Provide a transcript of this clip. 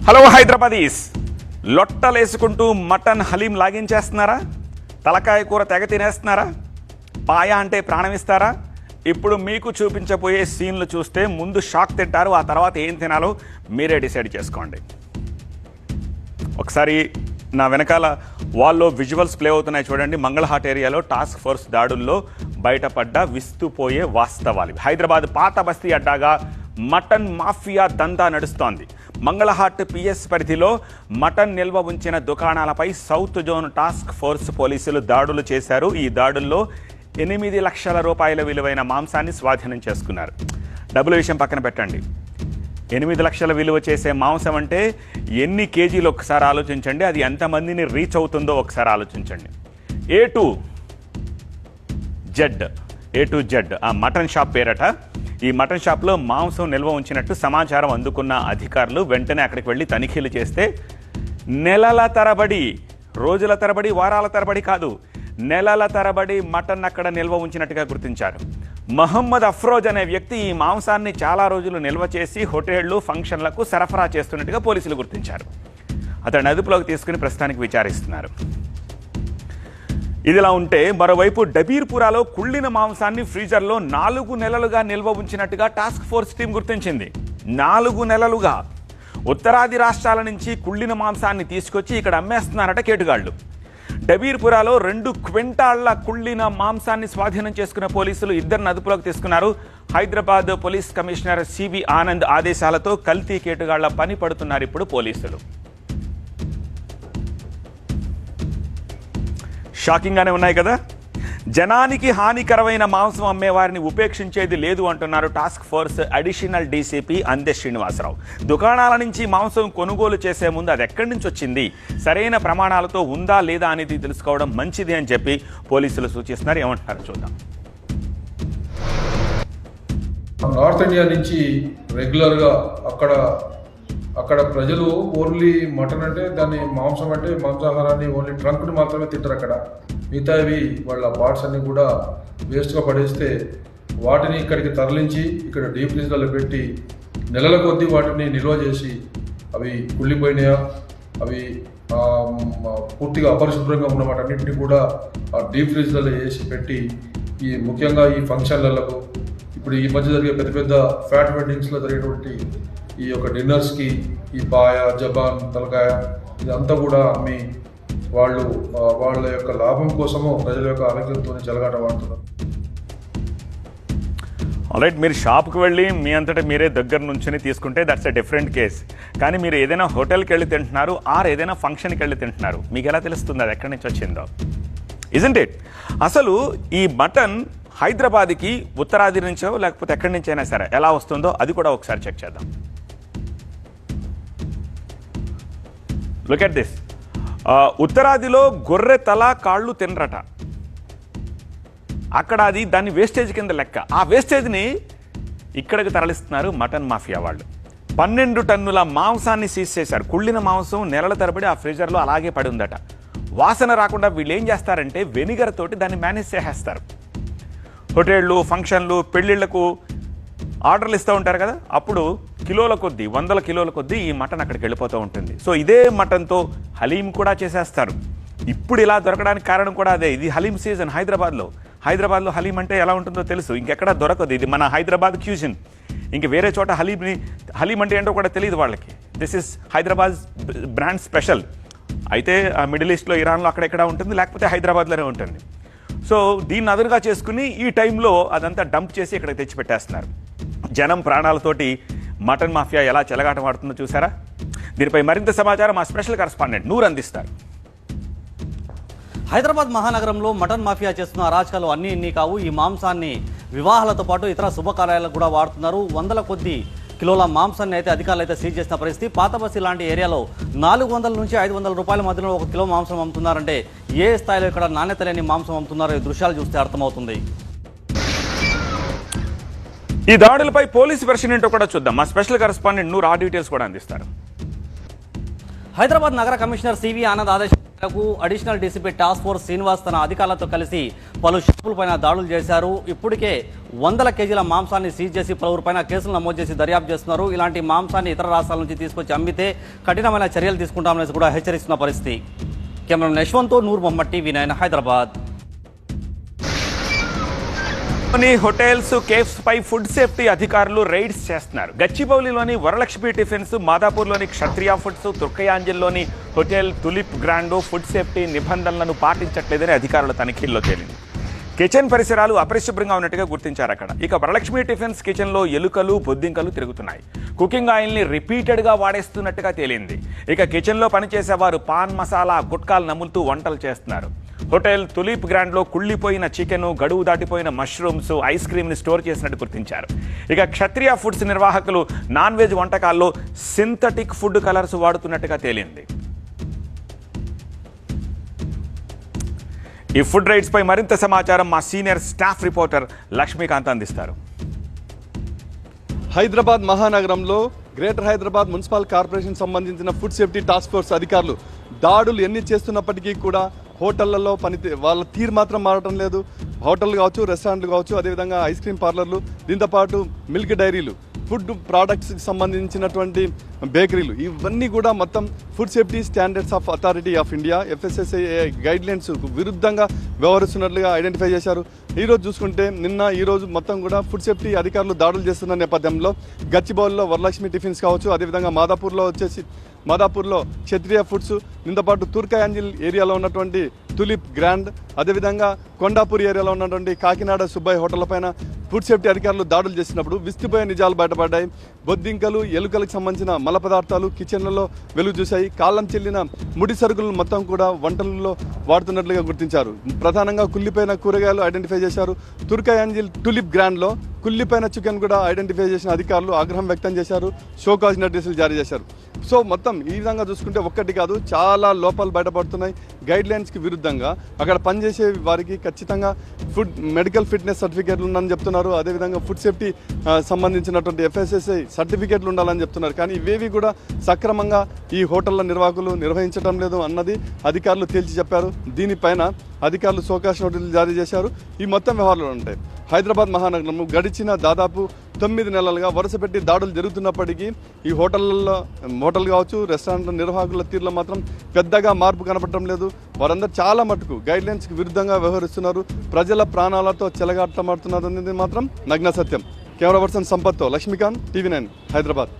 Hello Hyderabadis, లొట్టలేసుకుంటూ mutton haleem లాగించేస్తున్నారా? తలకాయ కూర తెగ తినేస్తున్నారా? పాయ అంటే ప్రాణం ఇస్తారా? ఇప్పుడు మీకు చూపించబోయే సీన్లు చూస్తే ముందు షాక్ తింటారు, ఆ తర్వాత ఏం తినాలో మీరే డిసైడ్ చేసుకోండి. ఒకసారి నా వెనకాల వాల్లో విజువల్స్ ప్లే అవుతున్నాయి చూడండి. మంగళహాట్ ఏరియాలో టాస్క్ ఫోర్స్ దాడుల్లో బయటపడ్డ విస్తుపోయే వాస్తవాలు. హైదరాబాద్ పాత బస్తీ అడ్డాగా మటన్ మాఫియా దందా నడుస్తోంది. మంగళహాట్ పిఎస్ పరిధిలో మటన్ నిల్వ ఉంచిన దుకాణాలపై సౌత్ జోన్ టాస్క్ ఫోర్స్ పోలీసులు దాడులు చేశారు. ఈ దాడుల్లో 8 లక్షల రూపాయల విలువైన మాంసాన్ని స్వాధీనం చేసుకున్నారు. డబ్బుల విషయం పక్కన పెట్టండి, 8 లక్షల విలువ చేసే మాంసం అంటే ఎన్ని కేజీలు ఒకసారి ఆలోచించండి, అది ఎంతమందిని రీచ్ అవుతుందో ఒకసారి ఆలోచించండి. ఏ టు జెడ్ ఆ మటన్ షాప్ పేరట. ఈ మటన్ షాప్లో మాంసం నిల్వ ఉంచినట్టు సమాచారం అందుకున్న అధికారులు వెంటనే అక్కడికి వెళ్ళి తనిఖీలు చేస్తే నెలల తరబడి, రోజుల తరబడి, వారాల తరబడి కాదు, నెలల తరబడి మటన్ అక్కడ నిల్వ ఉంచినట్టుగా గుర్తించారు. మహమ్మద్ అఫ్రోజ్ అనే వ్యక్తి ఈ మాంసాన్ని చాలా రోజులు నిల్వ చేసి హోటళ్లు, ఫంక్షన్లకు సరఫరా చేస్తున్నట్టుగా పోలీసులు గుర్తించారు. అతన్ని అదుపులోకి తీసుకుని ప్రస్తుతానికి విచారిస్తున్నారు. ఇదిలా ఉంటే మరోవైపు డబీర్పురాలో కుళ్ళిన మాంసాన్ని ఫ్రీజర్లో 4 నెలలుగా నిల్వ ఉంచినట్టుగా టాస్క్ ఫోర్స్ టీం గుర్తించింది. 4 నెలలుగా ఉత్తరాది రాష్ట్రాల నుంచి కుళ్ళిన మాంసాన్ని తీసుకొచ్చి ఇక్కడ అమ్మేస్తున్నారట కేటుగాళ్లు. డబీర్పురాలో 2 క్వింటాళ్ల కుళ్ళిన మాంసాన్ని స్వాధీనం చేసుకున్న పోలీసులు 2 అదుపులోకి తీసుకున్నారు. Hyderabad police commissioner CV Anand ఆదేశాలతో కల్తీ కేటుగాళ్ల పని పడుతున్నారు ఇప్పుడు పోలీసులు. షాకింగ్గానే ఉన్నాయి కదా. జనానికి హానికరమైన మాంసం అమ్మే వారిని ఉపేక్షించేది లేదు అంటున్నారు టాస్క్ ఫోర్స్ అడిషనల్ డీసీపీ అందే శ్రీనివాసరావు. దుకాణాల నుంచి మాంసం కొనుగోలు చేసే ముందు అది ఎక్కడి నుంచి వచ్చింది, సరైన ప్రమాణాలతో ఉందా లేదా అనేది తెలుసుకోవడం మంచిది అని చెప్పి పోలీసులు సూచిస్తున్నారు. ఏమంటున్నారు చూద్దాం. నార్త్ ఇండియా నుంచి రెగ్యులర్గా అక్కడ ప్రజలు ఓన్లీ మటన్ అంటే దాన్ని మాంసం అంటే మాంసాహారాన్ని ఓన్లీ ట్రంక్ని మాత్రమే తింటారు. అక్కడ మిగతావి వాళ్ళ పార్ట్స్ అన్ని కూడా వేస్ట్గా పడేస్తే వాటిని ఇక్కడికి తరలించి ఇక్కడ డీప్ ఫ్రీజ్లలో పెట్టి నెలల కొద్దీ వాటిని నిల్వ చేసి అవి కుళ్ళిపోయినాయా, అవి పూర్తిగా అపరిశుభ్రంగా ఉన్న వాటన్నింటినీ కూడా ఆ డీప్ ఫ్రీజ్లలో వేసి పెట్టి ఈ ముఖ్యంగా ఈ ఫంక్షన్లకు, ఇప్పుడు ఈ మధ్య జరిగే పెద్ద పెద్ద ఫ్యాట్ వెడ్డింగ్స్లో జరిగేటువంటి ఈ యొక్క డిన్నర్స్కి ఈ పాయ, జబాన్, తలకాయ ఇదంతా కూడా అమ్మి వాళ్ళు వాళ్ళ యొక్క లాభం కోసము ప్రజల యొక్క ఆరోగ్యంతో చెలగాట వాడుతున్నారు. ఆల్రైట్, మీరు షాప్కి వెళ్ళి మీ అంతటా మీరే దగ్గర నుంచి తీసుకుంటే దట్స్ ఎ డిఫరెంట్ కేస్. కానీ మీరు ఏదైనా హోటల్కి వెళ్ళి తింటున్నారు, ఆర్ ఏదైనా ఫంక్షన్కి వెళ్ళి తింటున్నారు, మీకు ఎలా తెలుస్తుంది అది ఎక్కడి నుంచి వచ్చిందో? Isn't it? అసలు ఈ మటన్ హైదరాబాద్కి ఉత్తరాది నుంచో లేకపోతే ఎక్కడి నుంచి అయినా సరే ఎలా వస్తుందో అది కూడా ఒకసారి చెక్ చేద్దాం. Look at this. ఉత్తరాదిలో గొర్రె తల కాళ్ళు తినరట. అక్కడ అది దాన్ని వేస్టేజ్ కింద లెక్క. ఆ వేస్టేజ్ని ఇక్కడికి తరలిస్తున్నారు మటన్ మాఫియా వాళ్ళు. 12 టన్నుల మాంసాన్ని సీజ్ చేశారు. కుళ్ళిన మాంసం నెలల తరబడి ఆ ఫ్రీజర్లో అలాగే పడి ఉందట. వాసన రాకుండా వీళ్ళు ఏం చేస్తారంటే వెనిగర్ తోటి దాన్ని మేనేజ్ చేసేస్తారు. హోటళ్ళు, ఫంక్షన్లు, పెళ్ళిళ్లకు ఆర్డర్లు ఇస్తూ ఉంటారు కదా, అప్పుడు కిలోల కొద్దీ, 100 కిలోల కొద్దీ ఈ మటన్ అక్కడికి వెళ్ళిపోతూ ఉంటుంది. సో ఇదే మటన్తో హలీం కూడా చేసేస్తారు. ఇప్పుడు ఇలా దొరకడానికి కారణం కూడా అదే. ఇది హలీం సీజన్ హైదరాబాద్లో హలీం అంటే ఎలా ఉంటుందో తెలుసు, ఇంకెక్కడా దొరకదు. ఇది మన హైదరాబాద్ క్యూజిన్. ఇంక వేరే చోట హలీం అంటే ఏంటో కూడా తెలియదు వాళ్ళకి. This is Hyderabad brand special. అయితే మిడిల్ ఈస్ట్లో, ఇరాన్లో అక్కడెక్కడ ఉంటుంది, లేకపోతే హైదరాబాద్లోనే ఉంటుంది. సో దీన్ని అదునుగా చేసుకుని ఈ టైంలో అదంతా డంప్ చేసి ఇక్కడికి తెచ్చిపెట్టేస్తున్నారు. జనం ప్రాణాలతోటి మటన్ మాఫియా ఎలా చెలగాటం ఆడుతుందో చూసారా? దీనిపై మరింత సమాచారం మా స్పెషల్ కరెస్పాండెంట్ నూర్ అందిస్తారు. హైదరాబాద్ మహానగరంలో మటన్ మాఫియా చేస్తున్న అరాచకాలు అన్నీ ఇన్ని కావు. ఈ మాంసాన్ని వివాహాలతో పాటు ఇతర శుభకార్యాలకు కూడా వాడుతున్నారు. 100 కొద్ది కిలోల మాంసాన్ని అయితే అధికారులు అయితే సీజ్ చేసిన పరిస్థితి. పాత బస్తీ లాంటి ఏరియాలో 400 నుంచి 500 రూపాయల మధ్యలో 1 కిలో మాంసం అమ్ముతున్నారంటే ఏ స్థాయిలో ఇక్కడ నాణ్యత లేని మాంసం అమ్ముతున్నారో ఈ దృశ్యాలు చూస్తే అర్థమవుతుంది. ఈ దాడులపై పోలీసు వెర్షన్ ఏంటో కూడా చూద్దాం. మా స్పెషల్ కరెస్పాండెంట్ నూర్ ఆ డీటెయిల్స్ కూడా అందిస్తారు. హైదరాబాద్ నగర కమిషనర్ సివి ఆనంద్ ఆదేశం additional DCP task force Srinivas తన అధికారులతో కలిసి పలు షాపులపైన దాడులు చేశారు. ఇప్పటికే 100 కేజీల మాంసాన్ని సీజ్ చేసి పలువురిపైన కేసులు నమోదు చేసి దర్యాప్తు చేస్తున్నారు. ఇలాంటి మాంసాన్ని ఇతర రాష్ట్రాల నుంచి తీసుకొచ్చి అమ్మితే కఠినమైన చర్యలు తీసుకుంటామనేసి కూడా హెచ్చరిస్తున్న పరిస్థితి. Cameraman Yashwant, Noor Mohammed, TV9 Hyderabad. Hotels, cafes పై ఫుడ్ సేఫ్టీ అధికారులు రైడ్స్ చేస్తున్నారు. గచ్చిబౌలిలోని వరలక్ష్మి టిఫిన్స్, మాదాపూర్లోని క్షత్రియ ఫుడ్స్, తుర్కయాంజల్లోని hotel Tulip Grand food safety నిబంధనలను పాటించట్లేదని అధికారుల తనిఖీల్లో తేలింది. కిచెన్ పరిసరాలు అపరిశుభ్రంగా ఉన్నట్టుగా గుర్తించారు అక్కడ. ఇక వరలక్ష్మి టిఫిన్స్ కిచెన్లో ఎలుకలు, బొద్దింకలు తిరుగుతున్నాయి. కుకింగ్ ఆయిల్ని రిపీటెడ్గా వాడేస్తున్నట్టుగా తేలింది. ఇక కిచెన్లో పనిచేసేవారు పాన్ మసాలా, గుట్కాలు నములుతూ వంటలు చేస్తున్నారు. హోటల్ తులిప్ గ్రాండ్లో కుళ్ళిపోయిన చికెన్, గడువు దాటిపోయిన మష్రూమ్స్, ఐస్ క్రీమ్ని స్టోర్ చేసినట్టు గుర్తించారు. ఇక క్షత్రియ ఫుడ్స్ నిర్వాహకులు నాన్ వెజ్ వంటకాల్లో సింథటిక్ ఫుడ్ కలర్స్ వాడుతున్నట్టుగా తేలింది. ఈ ఫుడ్ రైడ్స్ పై మరింత సమాచారం మా సీనియర్ స్టాఫ్ రిపోర్టర్ లక్ష్మీకాంత్ అందిస్తారు. హైదరాబాద్ మహానగరంలో గ్రేటర్ హైదరాబాద్ మున్సిపల్ కార్పొరేషన్ సంబంధించిన ఫుడ్ సేఫ్టీ టాస్క్ ఫోర్స్ అధికారులు దాడులు ఎన్ని చేస్తున్నప్పటికీ కూడా హోటళ్లలో వాళ్ళ తీరు మాత్రం మారటం లేదు. హోటళ్ళు కావచ్చు, రెస్టారెంట్లు కావచ్చు, అదేవిధంగా ఐస్ క్రీమ్ పార్లర్లు, దీంతోపాటు మిల్క్ డైరీలు, ఫుడ్ ప్రోడక్ట్స్కి సంబంధించినటువంటి బేకరీలు, ఇవన్నీ కూడా మొత్తం food safety standards of authority of India FSSAI guidelines విరుద్ధంగా వ్యవహరిస్తున్నట్లుగా ఐడెంటిఫై చేశారు. ఈరోజు చూసుకుంటే ఈరోజు మొత్తం కూడా ఫుడ్ సేఫ్టీ అధికారులు దాడులు చేస్తున్న నేపథ్యంలో గచ్చిబౌలిలో వరలక్ష్మి టిఫిన్స్ కావచ్చు, అదేవిధంగా మాదాపూర్లో క్షత్రియ ఫుడ్స్, దీంతోపాటు తుర్కయాంజిల్ ఏరియాలో ఉన్నటువంటి తులిప్ గ్రాండ్, అదేవిధంగా కొండాపూర్ ఏరియాలో ఉన్నటువంటి కాకినాడ సుబ్బయ్య హోటళ్ల పైన ఫుడ్ సేఫ్టీ అధికారులు దాడులు చేసినప్పుడు విస్తుపోయే నిజాలు బయటపడ్డాయి. బొద్దింకలు, ఎలుకలకు సంబంధించిన మల పదార్థాలు కిచెన్లలో వెలుగు చూశాయి. కాలం చెల్లిన ముడి సరుకులు మొత్తం కూడా వంటలలో వాడుతున్నట్లుగా గుర్తించారు. ప్రధానంగా కుళ్ళిపోయిన కూరగాయలు ఐడెంటిఫై చేశారు. తుర్కయాంజిల్ టులిప్ గ్రాండ్లో కుళ్ళిపోయిన చికెన్ కూడా ఐడెంటిఫై చేసిన అధికారులు ఆగ్రహం వ్యక్తం చేశారు. షోకాజ్ నోటీసులు జారీ చేశారు. సో మొత్తం ఈ విధంగా చూసుకుంటే ఒక్కటి కాదు, చాలా లోపాలు బయటపడుతున్నాయి. గైడ్లైన్స్కి విరుద్ధంగా అక్కడ పనిచేసే వారికి ఖచ్చితంగా మెడికల్ ఫిట్నెస్ సర్టిఫికేట్లు ఉందని చెప్తున్నారు. అదేవిధంగా ఫుడ్ సేఫ్టీ సంబంధించినటువంటి FSSAI సర్టిఫికేట్లు ఉండాలని చెప్తున్నారు. కానీ ఇవేవి కూడా సక్రమంగా ఈ హోటళ్ల నిర్వాహకులు నిర్వహించడం లేదు అన్నది అధికారులు తేల్చి చెప్పారు. దీనిపైన అధికారులు షోకాజ్ నోటీసులు జారీ చేశారు. ఈ మొత్తం వ్యవహారాలు ఉంటాయి. హైదరాబాద్ మహానగరంలో గడిచిన దాదాపు 9 నెలలుగా వరుసపెట్టి దాడులు జరుగుతున్నప్పటికీ ఈ హోటల్ కావచ్చు, రెస్టారెంట్ నిర్వాహకుల తీరులో మాత్రం పెద్దగా మార్పు కనపడటం లేదు. వారందరూ చాలా మటుకు గైడ్లైన్స్కి విరుద్ధంగా వ్యవహరిస్తున్నారు. ప్రజల ప్రాణాలతో చెలగాటమాడుతున్నారు అనేది మాత్రం నగ్న సత్యం. కెమెరా పర్సన్ సంపత్తో లక్ష్మీకాంత్, TV9 హైదరాబాద్.